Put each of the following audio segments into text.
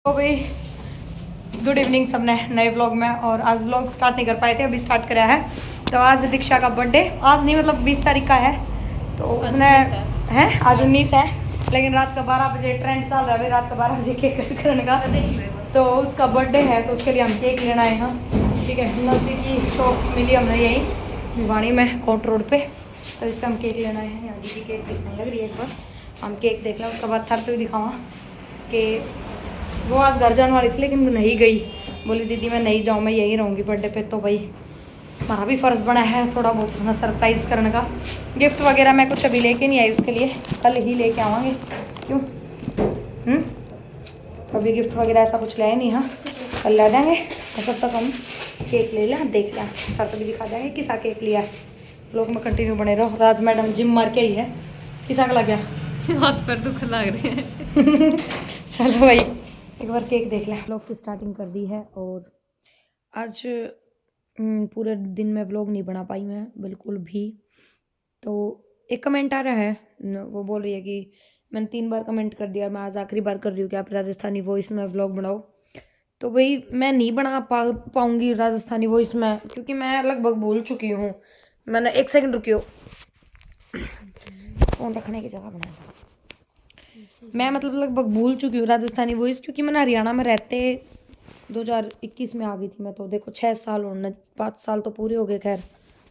तो भाई good evening सब नए व्लॉग में। और आज व्लॉग स्टार्ट नहीं कर पाए थे, अभी स्टार्ट कराया है। तो आज दीक्षा का बर्थडे, आज नहीं मतलब 20 तारीख का है। तो उसने है आज 19 है, लेकिन रात का 12 बजे ट्रेंड चल रहा है भाई, रात का 12 बजे केक कट करने का। तो उसका बर्थडे है तो उसके लिए हम केक लेना है। हम ठीक है, नज़दीकी शॉप मिली हमने यहीं भिवानी में कोट रोड पे। तो इस पर हम केक लेना है। यहाँ दीदी केक दिखने लग रही है, एक बार हम केक देख लें, उसके बाद थर पे भी दिखाऊँगा कि वो आज घर जाने वाली थी लेकिन वो नहीं गई। बोली दीदी मैं नहीं जाऊँ, मैं यहीं रहूँगी बर्थडे पे। तो भाई हमारा भी फ़र्ज़ बना है थोड़ा बहुत उसने सरप्राइज़ करने का। गिफ्ट वगैरह मैं कुछ अभी लेके नहीं आई उसके लिए, कल ही लेके आवाँगे। क्यों तो अभी गिफ्ट वगैरह ऐसा कुछ लाया नहीं। हाँ कल ला देंगे। तो तब तक हम केक ले लें, देख लें, घर पर भी दिखा देंगे किसा केक लिया है। लोग में कंटिन्यू बने रहो। राज मैडम जिम मार के ही है, किसा का लग गया हाथ पर दुख लग रहे हैं। चलो भाई एक बार केक देख लें। व्लॉग की स्टार्टिंग कर दी है और आज पूरे दिन में व्लॉग नहीं बना पाई मैं बिल्कुल भी। तो एक कमेंट आ रहा है, वो बोल रही है कि मैंने 3 बार कमेंट कर दिया, मैं आज आखिरी बार कर रही हूँ कि आप राजस्थानी वॉइस में व्लॉग बनाओ। तो भाई मैं नहीं बना पाऊँगी राजस्थानी वॉइस में, क्योंकि मैं लगभग भूल चुकी हूँ। मैंने 1 सेकंड रुकी हो, फ़ोन रखने की जगह बनाया था। मैं मतलब लगभग भूल चुकी हूँ राजस्थानी वॉइस, क्योंकि मैं हरियाणा में रहते 2021 में आ गई थी मैं। तो देखो 6 साल होने, 5 साल तो पूरे हो गए, खैर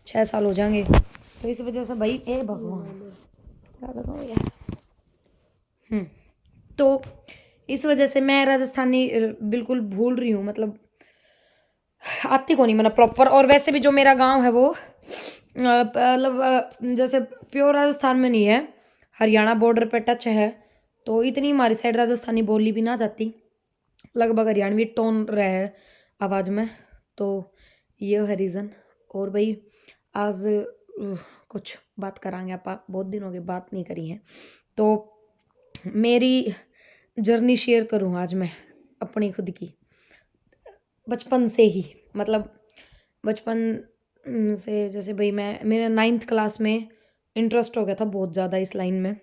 6 साल हो जाएंगे। तो इस वजह से भाई ए भगवान क्या बताऊँ यार। तो इस वजह से मैं राजस्थानी बिल्कुल भूल रही हूँ, मतलब आती को नहीं मैंने प्रॉपर। और वैसे भी जो मेरा गांव है वो मतलब जैसे प्योर राजस्थान में नहीं है, हरियाणा बॉर्डर पे टच है। तो इतनी हमारी साइड राजस्थानी बोली भी ना जाती, लगभग हरियाणवी टोन रहा है आवाज़ में। तो ये है रीज़न। और भाई आज कुछ बात करांगे, आप बहुत दिन हो गए बात नहीं करी है। तो मेरी जर्नी शेयर करूँ आज मैं अपनी खुद की, बचपन से ही, मतलब बचपन से। जैसे भाई मैं मेरे 9th क्लास में इंटरेस्ट हो गया था बहुत ज़्यादा इस लाइन में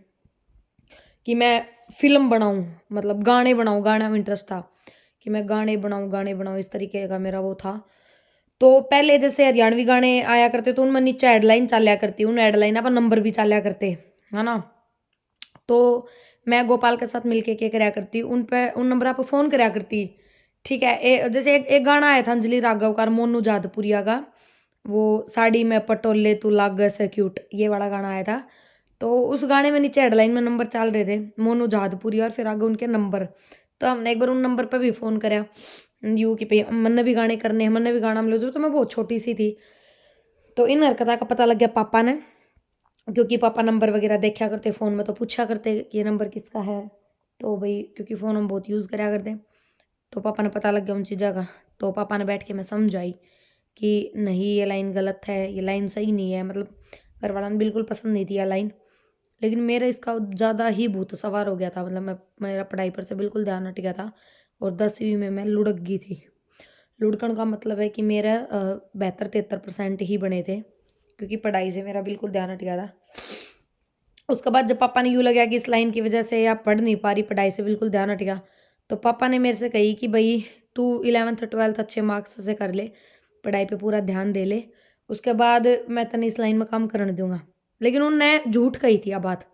कि मैं फिल्म बनाऊं, मतलब गाने बनाऊं। गाना में इंटरेस्ट था कि मैं गाने बनाऊं, इस तरीके का मेरा वो था। तो पहले जैसे हरियाणवी गाने आया करते तो उनमें नीचे हेडलाइन चाल्या करती, उन हेडलाइन पर नंबर भी चाल्या करते है ना। तो मैं गोपाल के साथ मिलके क्या कराया करती, उन पे उन नंबर पर फ़ोन कराया करती। ठीक है, जैसे एक गाना आया था अंजलि राघव का, मोनू जादपुरिया का, वो साड़ी में पटोले तू लाग से क्यूट, ये वाला गाना आया था। तो उस गाने में नीचे हेडलाइन में नंबर चल रहे थे मोनू जादपुरी, और फिर आगे उनके नंबर। तो हमने एक बार उन नंबर पर भी फ़ोन कराया यू कि भाई मैंने भी गाने करने हैं, मैंने भी गाना मिलो जो। तो मैं बहुत छोटी सी थी। तो इन हरकत का पता लग गया पापा ने, क्योंकि पापा नंबर वगैरह देखा करते फ़ोन में, तो पूछा करते कि ये नंबर किसका है। तो भाई क्योंकि फ़ोन हम बहुत यूज़ करा करते, तो पापा ने पता लग गया उन चीज़ों का। तो पापा ने बैठ के मैं समझाई कि नहीं ये लाइन गलत है, ये लाइन सही नहीं है। मतलब घर वालों ने बिल्कुल पसंद नहीं थी ये लाइन, लेकिन मेरा इसका ज़्यादा ही भूत सवार हो गया था। मतलब मेरा पढ़ाई पर से बिल्कुल ध्यान हट गया था। और 10वीं में मैं लुढ़क गई थी। लुढ़कन का मतलब है कि मेरा 72-73% ही बने थे, क्योंकि पढ़ाई से मेरा बिल्कुल ध्यान हट गया था। उसके बाद जब पापा ने यूँ लगा कि इस लाइन की वजह से आप पढ़ नहीं पा रही, पढ़ाई से बिल्कुल ध्यान हट गया, तो पापा ने मेरे से कही कि भाई तू 11th-12th अच्छे मार्क्स से कर ले, पढ़ाई पे पूरा ध्यान दे ले, उसके बाद मैं तने इस लाइन में काम करने दूंगा। लेकिन उनने झूठ कही थी। अब बात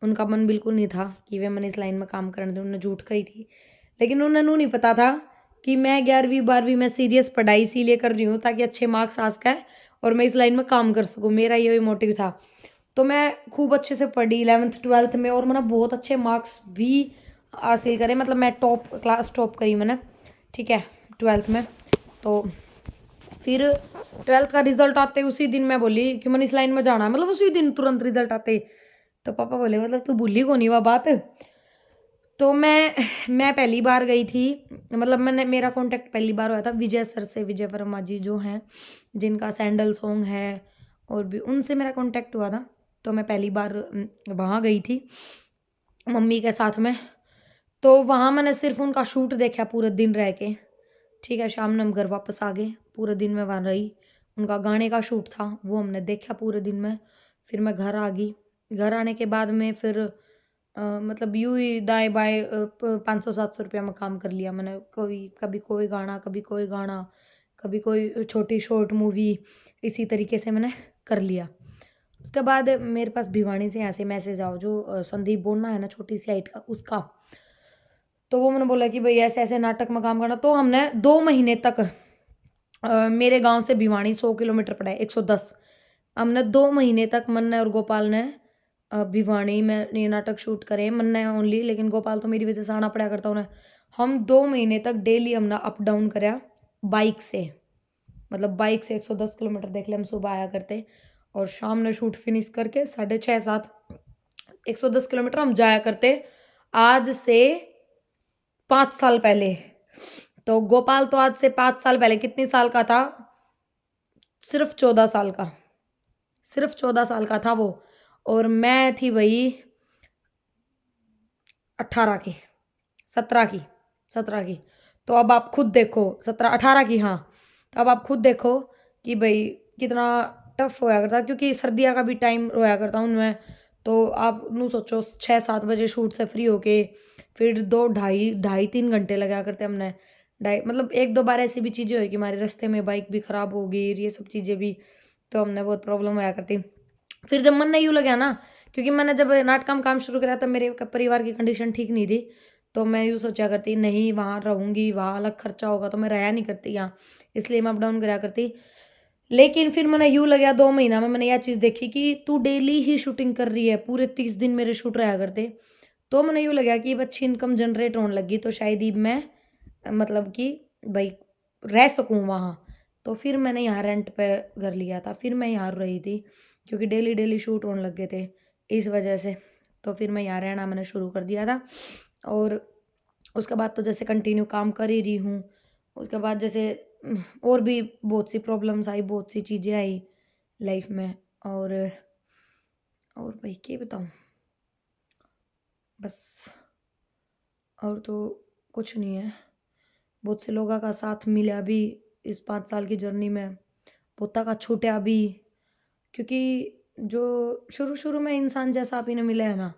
उनका मन बिल्कुल नहीं था कि वे मैंने इस लाइन में काम करने दूँ, उन्होंने झूठ कही थी। लेकिन उन्हें नहीं पता था कि मैं 11वीं-12वीं में सीरियस पढ़ाई इसीलिए कर रही हूँ ताकि अच्छे मार्क्स आ सके और मैं इस लाइन में काम कर सकूँ, मेरा यही मोटिव था। तो मैं खूब अच्छे से पढ़ी 11th-12th में, और मैंने बहुत अच्छे मार्क्स भी हासिल करे। मतलब मैं क्लास टॉप करी मैंने, ठीक है, 12th में। तो फिर 12th का रिजल्ट आते उसी दिन मैं बोली कि मैंने इस लाइन में जाना है, मतलब उसी दिन तुरंत रिजल्ट आते। तो पापा बोले मतलब तू भूली को नहीं वह बात। तो मैं पहली बार गई थी, मतलब मेरा कांटेक्ट पहली बार हुआ था विजय सर से, विजय वर्मा जी जो हैं जिनका सैंडल सॉन्ग है, और भी उनसे मेरा कांटेक्ट हुआ था। तो मैं पहली बार वहाँ गई थी मम्मी के साथ में। तो वहाँ मैंने सिर्फ उनका शूट देखा पूरे दिन रह के, ठीक है। शाम में हम घर वापस आ गए, पूरे दिन में वहाँ रही। उनका गाने का शूट था वो हमने देखा पूरे दिन में। फिर मैं घर आ गई। घर आने के बाद में फिर मतलब यूँ ही दाएँ बाएँ 500-700 रुपया में काम कर लिया मैंने। कभी कभी कोई गाना, कभी कोई गाना, कभी कोई छोटी शॉर्ट मूवी, इसी तरीके से मैंने कर लिया। उसके बाद मेरे पास भिवानी से यहाँ से मैसेज आओ, जो संदीप बोलना है ना छोटी सी हाइट का, उसका। तो वो मैंने बोला कि भाई ऐसे ऐसे नाटक में काम करना। तो हमने 2 महीने तक मेरे गांव से भिवानी 100 किलोमीटर पड़ा है, 110। हमने 2 महीने तक मन्ना और गोपाल ने भिवानी में ये नाटक शूट करे। मन्ना ओनली, लेकिन गोपाल तो मेरी वजह से आना पड़ा करता उन्हें। हम 2 महीने तक डेली हमने अप डाउन कराया बाइक से। मतलब बाइक से 110 किलोमीटर देख ले, हम सुबह आया करते और शाम में शूट फिनिश करके 6:30-7 110 किलोमीटर हम जाया करते। आज से 5 साल पहले। तो गोपाल तो आज से 5 साल पहले कितने साल का था? सिर्फ 14 साल का। सिर्फ 14 साल का था वो, और मैं थी भाई 18 की, 17 की। तो अब आप खुद देखो, 17-18 की, हाँ। तो अब आप खुद देखो कि भाई कितना टफ होया करता, क्योंकि सर्दियाँ का भी टाइम रोया करता हूँ मैं। तो आप नू सोचो 6-7 बजे शूट से फ्री होके फिर 2-2.5-3 घंटे लगा करते हमने। मतलब 1-2 बार ऐसी भी चीज़ें हुई कि हमारे रास्ते में बाइक भी ख़राब हो गई, ये सब चीज़ें भी। तो हमने बहुत प्रॉब्लम होया करती। फिर जब मन नहीं यूँ लगा ना, क्योंकि मैंने जब नाटक में काम शुरू करा तब मेरे परिवार की कंडीशन ठीक नहीं थी। तो मैं यूँ सोचा करती नहीं वहाँ रहूँगी, वहाँ अलग खर्चा होगा, तो मैं रहा नहीं करती यहाँ, इसलिए मैं अप डाउन करा करती। लेकिन फिर मैंने यूँ लगा 2 महीना में मैंने यह चीज़ देखी कि तू डेली ही शूटिंग कर रही है, पूरे 30 दिन मेरे शूट रहा करते। तो मैंने यूँ लगा कि अब अच्छी इनकम जनरेट होने लगी, तो शायद ही मैं मतलब कि भाई रह सकूँ वहाँ। तो फिर मैंने यहाँ रेंट पे घर लिया था, फिर मैं यहाँ रही थी, क्योंकि डेली डेली शूट होने लग गए थे इस वजह से। तो फिर मैं यहाँ रहना मैंने शुरू कर दिया था। और उसके बाद तो जैसे कंटिन्यू काम कर ही रही हूँ। उसके बाद जैसे और भी बहुत सी प्रॉब्लम्स आई, बहुत सी चीज़ें आई लाइफ में। और भाई क्या बताऊँ, बस और तो कुछ नहीं है। बहुत से लोगों का साथ मिला भी इस 5 साल की जर्नी में, पोता का छूटा भी, क्योंकि जो शुरू शुरू में इंसान जैसा आप इन्हें मिला है ना,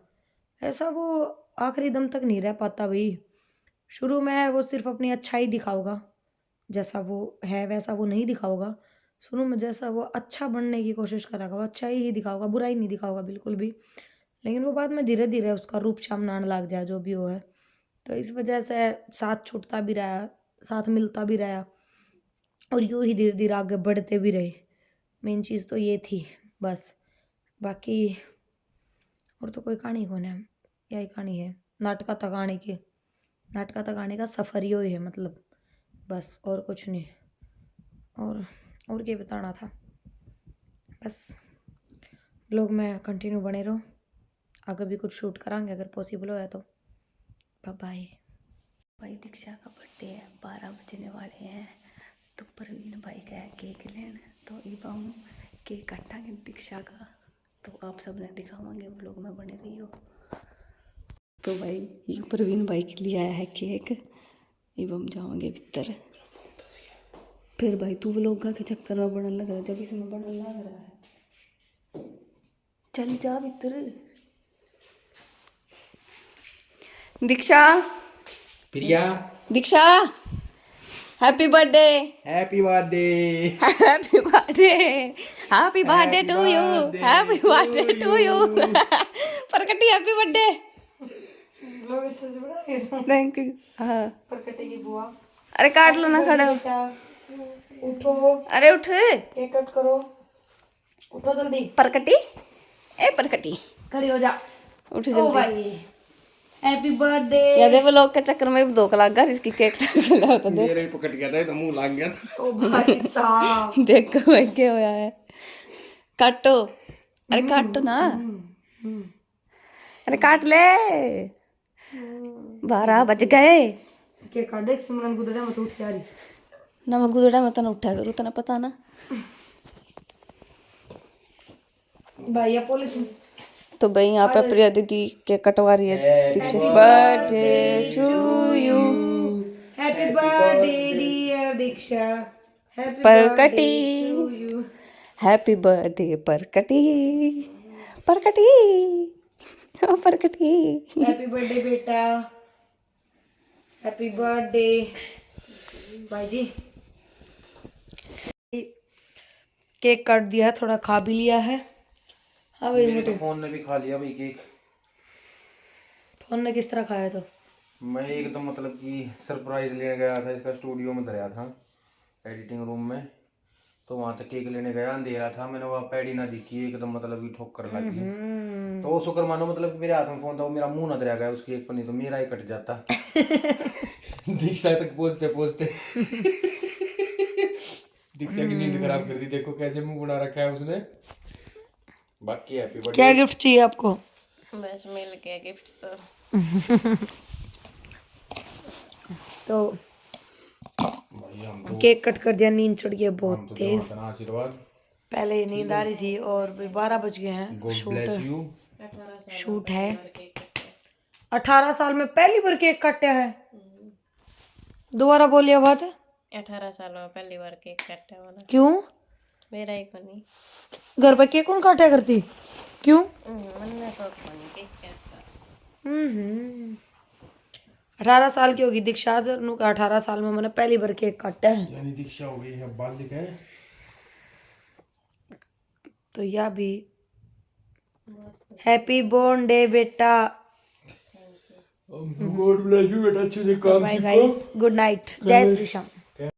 ऐसा वो आखिरी दम तक नहीं रह पाता भाई। शुरू में वो सिर्फ अपनी अच्छाई दिखाओगा, जैसा वो है वैसा वो नहीं दिखाओगा। शुरू में जैसा वो अच्छा बनने की कोशिश करेगा वो अच्छाई ही दिखाओगा, बुराई नहीं दिखाओगा बिल्कुल भी। लेकिन वो बाद में धीरे धीरे उसका रूप सामने आने लग जाए, जो भी वो है। तो इस वजह से साथ छूटता भी रहा, साथ मिलता भी रहा, और यूँ ही धीरे धीरे आगे बढ़ते भी रहे। मेन चीज़ तो ये थी बस। बाकी और तो कोई कहानी कौन है, यही कहानी है नाटका तक आने की। नाटका तक आने का सफ़र ही है मतलब, बस और कुछ नहीं। और क्या बताना था, बस ब्लॉग में कंटिन्यू बने रहो, आगे भी कुछ शूट करांगे अगर पॉसिबल हो तो। बाय। भाई दीक्षा का बर्थडे है, 12 बजने वाले हैं। तो प्रवीण भाई का है केक लेने, तो इब हम केक काटांगे दीक्षा का। तो आप सब ने दिखावांगे, व्लॉग में बने रही हो। तो भाई ये प्रवीण भाई के लिए आया है केक, इब हम जाओगे भीतर। फिर भाई तू व्लॉग के चक्कर में बनने लग रहा है, जब इसमें बनने लग रहा है। चल जा भीतर। दीक्षा, प्रिया, दीक्षा, happy birthday, happy birthday, happy birthday, happy birthday to you, happy birthday to you. प्रकटी happy birthday. Thank you. हाँ प्रकटी की बुआ, अरे काट लो ना, खड़े हो। उठो, अरे उठ, केक कट करो, उठो जल्दी। प्रकटी, ए प्रकटी, खड़ी हो जा। उठ ओ जल्दी। भाई हैप्पी बर्थडे। याद है वो लोग के चक्कर में धोख लग गया, इसकी केक होता देख। मेरे पकड़ गया था, तो मुंह लग गया था। ओ भाई साहब, देखो भाई क्या होया है। काटो, अरे काटो ना, अरे काट ले। 12 बज गए। केक काट देख, सिमरन गुदड़ा मत उठ के आ रही। ना मैं गुदड़ा में तना उठा करूँ, तना पता ना। भाई पॉलिथीन। तो भाई यहाँ पे प्रिया दीदी केक कटवा रही है। दीक्षा birthday to you, happy birthday dear Diksha, happy परकटी, to you. Happy birthday परकटी, परकटी। प्रकटी happy birthday बेटा, हैप्पी बर्थडे भाई जी। केक काट दिया है, थोड़ा खा भी लिया है। हाँ भाई मेरे मोटे तो फोन ने भी खा लिया भाई केक। फोन ने किस तरह खाया तो? मैं एक तो मतलब कि सरप्राइज लेने गया था, इसका स्टूडियो में धराया था एडिटिंग रूम में, तो वहाँ तक केक लेने गया, अंधेरा था, मैंने वहाँ पैडी ना दिखी, एकदम मतलब कि ठोकर लग गई। तो वो शुक्र मानो मतलब कि मेरे हाथ में फोन था, वो मेरा मुंह ना दरिया गया उस केक पर, नहीं तो मेरा ही कट जाता। दीक्षा तक पहुँचते पहुँचते दीक्षा की नींद खराब कर दी, देखो कैसे मुंह बना रखा है उसने। बाकी हैप्पी बर्थडे। क्या गिफ्ट चाहिए आपको? बस मिल गया गिफ्ट तो भाई हम तो केक कट कर दिया, नींद चढ़ गई है हम बहुत तो तेज। इतना आशीर्वाद। पहले नींद आ रही थी और भी 12 बज गए हैं। God bless you. शूट है। 18 साल में पहली बार केक काटा है। दोबारा बोलिए बात। 18 साल में पहली बार केक काटा वाला क्यों? मेरा ही कोनी घर पे केक कौन काटा करती? क्यों? मन में शौक बनी केक काटता 18 साल की होगी दीक्षा जरनू का। 18 साल में मैंने पहली बार केक काटा है। यानी दीक्षा हो गई है बालिक है। तो यह भी हैप्पी बर्थडे बेटा। गॉड ब्लेस यू बेटा, अच्छे से काम बाय सीखो। गाइस, गुड नाइट, जय श्री श्याम।